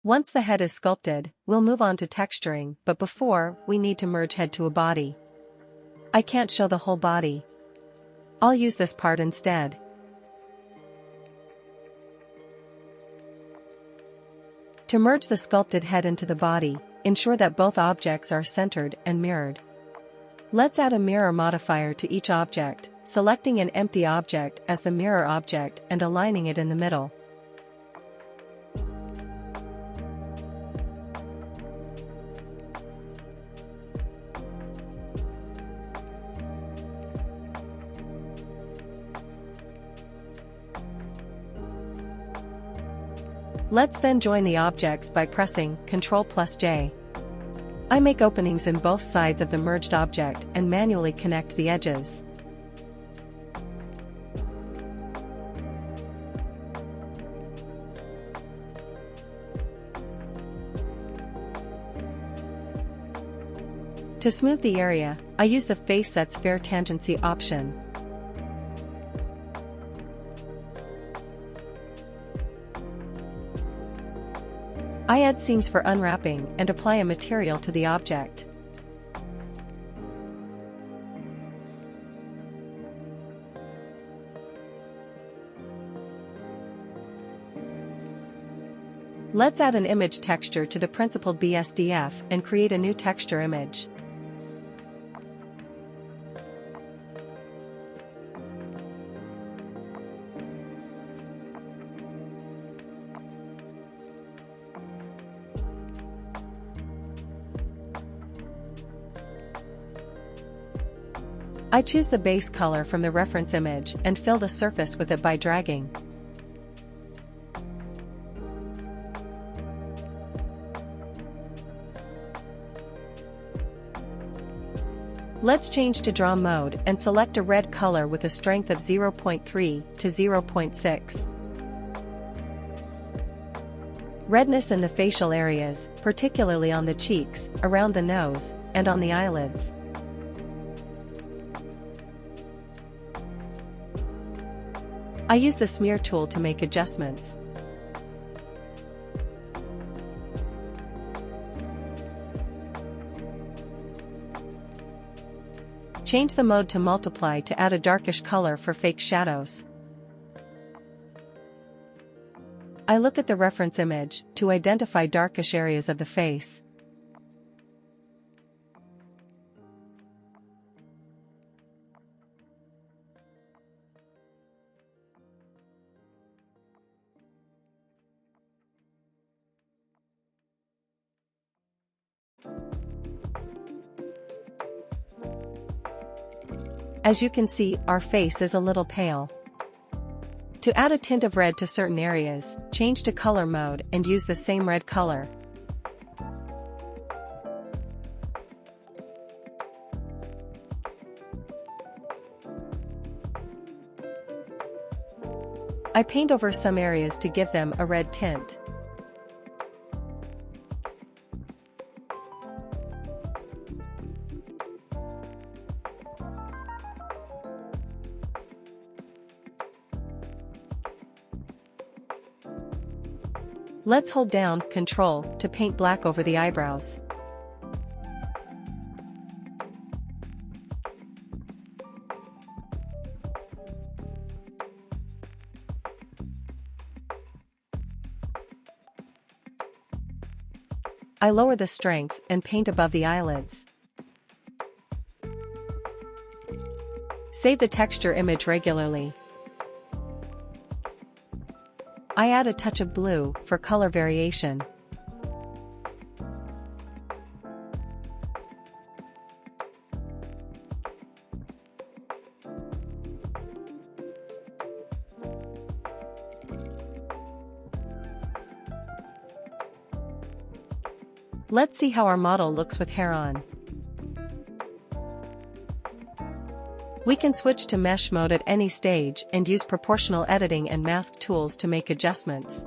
Once the head is sculpted, we'll move on to texturing, but before, we need to merge head to a body. I can't show the whole body. I'll use this part instead. To merge the sculpted head into the body, ensure that both objects are centered and mirrored. Let's add a mirror modifier to each object, selecting an empty object as the mirror object and aligning it in the middle. Let's then join the objects by pressing Ctrl+J. I make openings in both sides of the merged object and manually connect the edges. To smooth the area, I use the Facesets Fair Tangency option. I add seams for unwrapping and apply a material to the object. Let's add an image texture to the principled BSDF and create a new texture image. I choose the base color from the reference image and fill the surface with it by dragging. Let's change to draw mode and select a red color with a strength of 0.3 to 0.6. Redness in the facial areas, particularly on the cheeks, around the nose, and on the eyelids. I use the smear tool to make adjustments. Change the mode to multiply to add a darkish color for fake shadows. I look at the reference image to identify darkish areas of the face. As you can see, our face is a little pale. To add a tint of red to certain areas, change to color mode and use the same red color. I paint over some areas to give them a red tint. Let's hold down Ctrl to paint black over the eyebrows. I lower the strength and paint above the eyelids. Save the texture image regularly. I add a touch of blue for color variation. Let's see how our model looks with hair on. We can switch to mesh mode at any stage and use proportional editing and mask tools to make adjustments.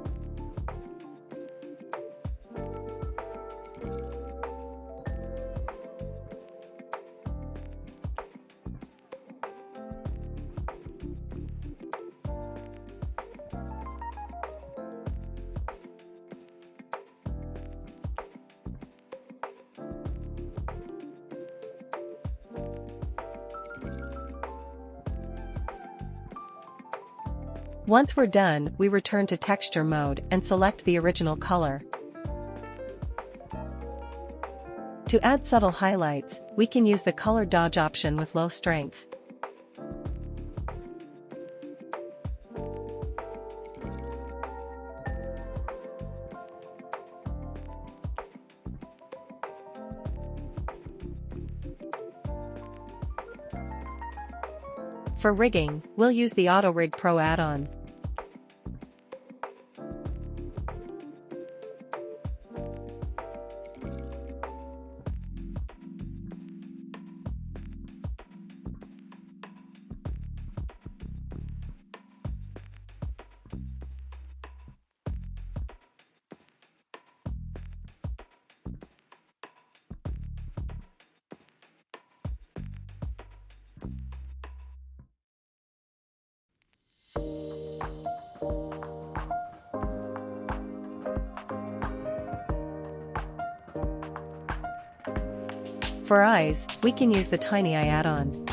Once we're done, we return to texture mode and select the original color. To add subtle highlights, we can use the color dodge option with low strength. For rigging, we'll use the Auto Rig Pro add-on. For eyes, we can use the Tiny Eye add-on.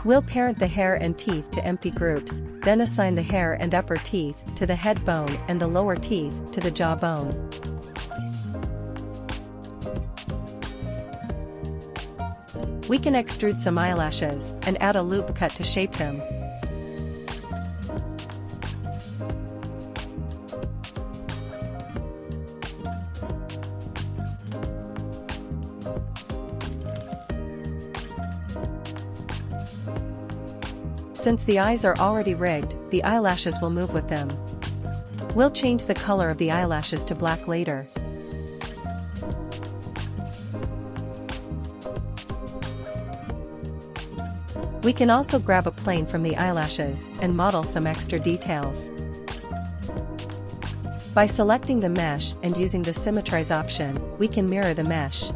We'll parent the hair and teeth to empty groups, then assign the hair and upper teeth to the head bone and the lower teeth to the jaw bone. We can extrude some eyelashes and add a loop cut to shape them. Since the eyes are already rigged, the eyelashes will move with them. We'll change the color of the eyelashes to black later. We can also grab a plane from the eyelashes and model some extra details. By selecting the mesh and using the Symmetrize option, we can mirror the mesh.